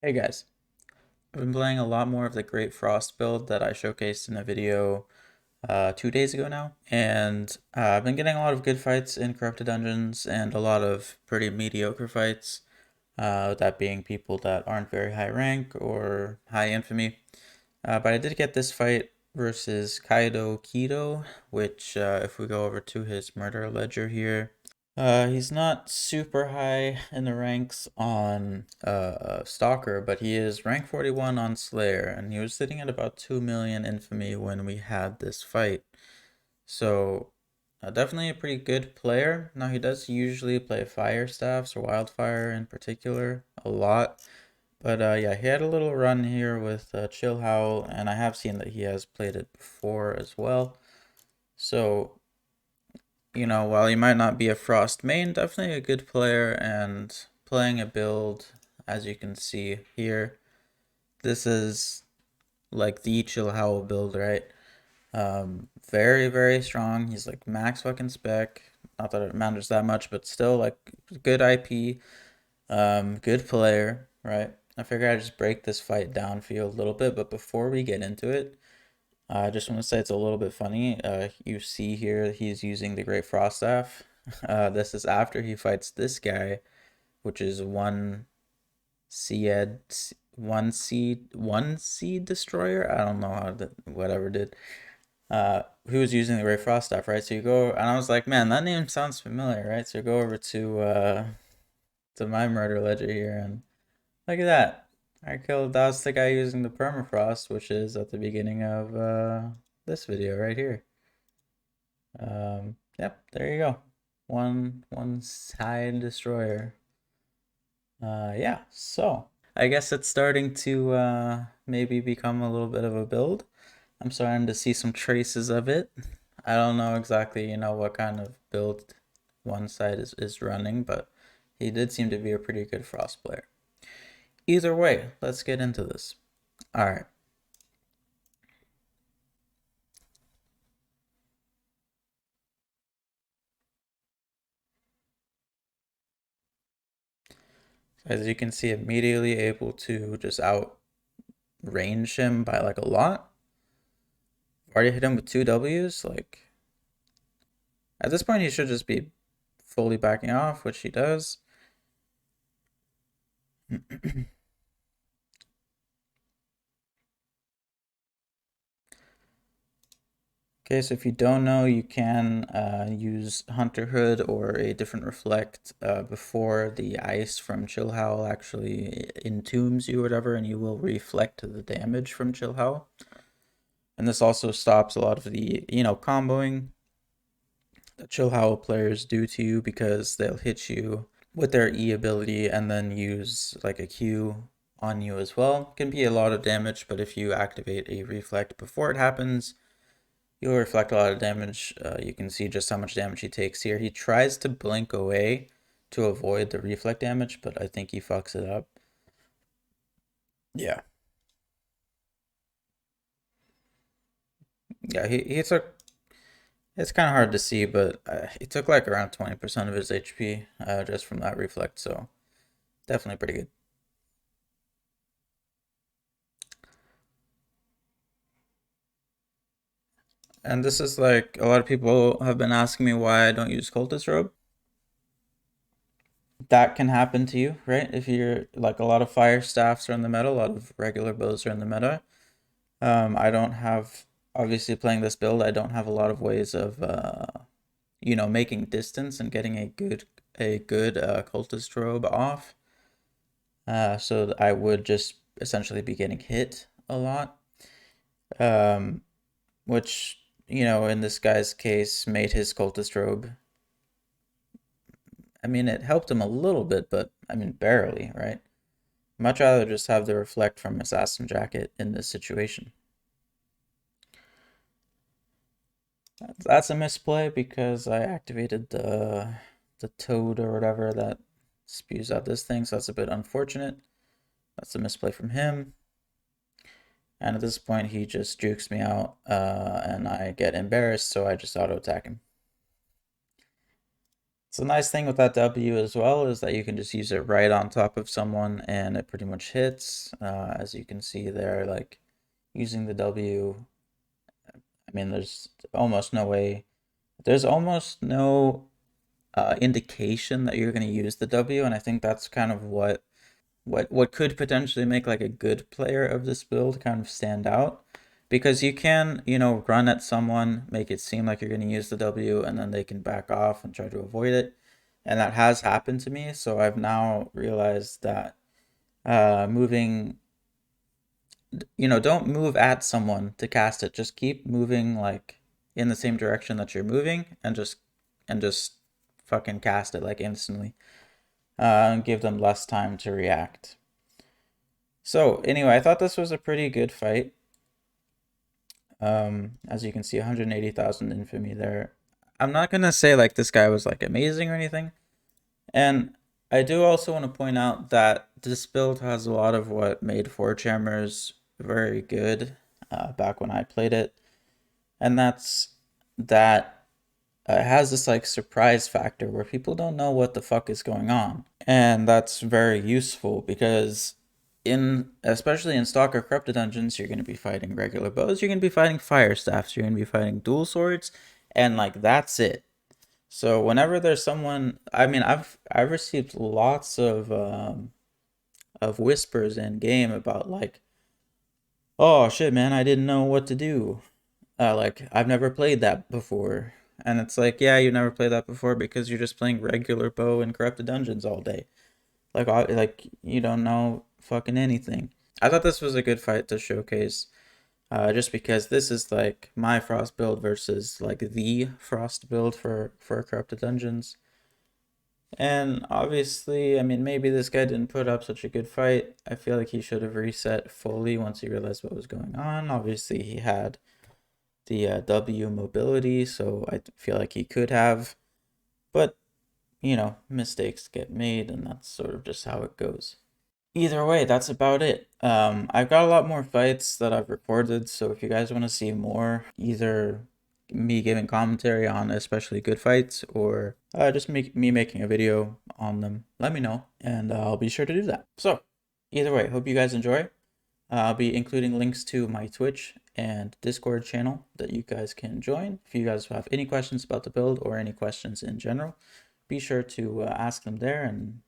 Hey guys, I've been playing a lot more of the Great Frost build that I showcased in a video 2 days ago now, and I've been getting a lot of good fights in Corrupted Dungeons and a lot of pretty mediocre fights, that being people that aren't very high rank or high infamy. But I did get this fight versus Kaido Kido, which if we go over to his murder ledger here, he's not super high in the ranks on Stalker, but he is rank 41 on Slayer, and he was sitting at about 2 million infamy when we had this fight. So, definitely a pretty good player. Now, he does usually play Fire Staffs or Wildfire in particular a lot. But yeah, he had a little run here with Chill Howl, and I have seen that he has played it before as well. So, while he might not be a Frost main, definitely a good player and playing a build, as you can see here. This is like the Chill Howl build, right? Very, very strong. He's like max fucking spec. Not that it matters that much, but still like good IP, good player, right? I figure I'd just break this fight down for you a little bit, but before we get into it, I just want to say it's a little bit funny. You see here he's using the Great Frost Staff. This is after he fights this guy, which is seed, one seed destroyer. I don't know how to, whatever did. Who was using the Great Frost Staff, right? So you go, and I was like, man, that name sounds familiar, right? So you go over to my murder ledger here, and look at that. I killed. That's the guy using the permafrost, which is at the beginning of this video right here. Yep, there you go. One side destroyer. Yeah, so I guess it's starting to maybe become a little bit of a build. I'm starting to see some traces of it. I don't know exactly, what kind of build one side is running, but he did seem to be a pretty good Frost player. Either way, let's get into this. All right. As you can see, immediately able to just outrange him by like a lot. Already hit him with two W's. Like, at this point, he should just be fully backing off, which he does. Okay, so if you don't know, you can use Hunter Hood or a different Reflect before the ice from Chill Howl actually entombs you or whatever, and you will reflect the damage from Chill Howl. And this also stops a lot of the, comboing that Chill Howl players do to you because they'll hit you with their E ability and then use like a Q on you as well. Can be a lot of damage, but if you activate a reflect before it happens, you'll reflect a lot of damage. You can see just how much damage he takes here. He tries to blink away to avoid the reflect damage, but I think he fucks it up. Yeah. Yeah, he took, it's kind of hard to see, but he took like around 20% of his HP just from that reflect, so definitely pretty good. And this is like a lot of people have been asking me why I don't use Cultist Robe. That can happen to you, right? If you're like a lot of fire staffs are in the meta, a lot of regular builds are in the meta. I don't have obviously playing this build. I don't have a lot of ways of making distance and getting a good cultist robe off. So I would just essentially be getting hit a lot. Um, which in this guy's case made his cultist robe. I mean, it helped him a little bit, but I mean, barely, right? Much rather just have the reflect from Assassin Jacket in this situation. That's a misplay because I activated the toad or whatever that spews out this thing, so that's a bit unfortunate. That's a misplay from him. And at this point, he just jukes me out, and I get embarrassed, so I just auto attack him. So the nice thing with that W as well is that you can just use it right on top of someone and it pretty much hits. As you can see there, like using the W, I mean, there's almost no indication that you're going to use the W, and I think that's kind of what could potentially make like a good player of this build kind of stand out. Because you can, run at someone, make it seem like you're going to use the W, and then they can back off and try to avoid it. And that has happened to me, so I've now realized that moving, don't move at someone to cast it. Just keep moving like in the same direction that you're moving, and just fucking cast it like instantly. And give them less time to react. So anyway, I thought this was a pretty good fight. As you can see, 180,000 infamy there. I'm not gonna say like this guy was like amazing or anything. And I do also want to point out that this build has a lot of what made Forge Hammers very good back when I played it. And that's that it has this like surprise factor where people don't know what the fuck is going on. And that's very useful because especially in Stalker Corrupted Dungeons, you're going to be fighting regular bows, you're going to be fighting fire staffs, you're going to be fighting dual swords, and like that's it. So whenever there's someone, I mean, I've received lots of whispers in game about like, oh shit, man, I didn't know what to do. Like I've never played that before, and it's like, yeah, you never played that before because you're just playing regular bow and Corrupted Dungeons all day. Like you don't know fucking anything. I thought this was a good fight to showcase, just because this is like my Frost build versus like the Frost build for Corrupted Dungeons. And obviously, I mean, maybe this guy didn't put up such a good fight. I feel like he should have reset fully once he realized what was going on. Obviously, he had the W mobility, so I feel like he could have. But, mistakes get made, and that's sort of just how it goes. Either way, that's about it. I've got a lot more fights that I've recorded, so if you guys want to see more, either me giving commentary on especially good fights or just me making a video on them, let me know, and I'll be sure to do that. So, either way, hope you guys enjoy. I'll be including links to my Twitch and Discord channel that you guys can join. If you guys have any questions about the build or any questions in general, be sure to ask them there and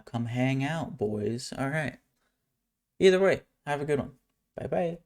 come hang out, boys. All right. Either way, have a good one. Bye bye.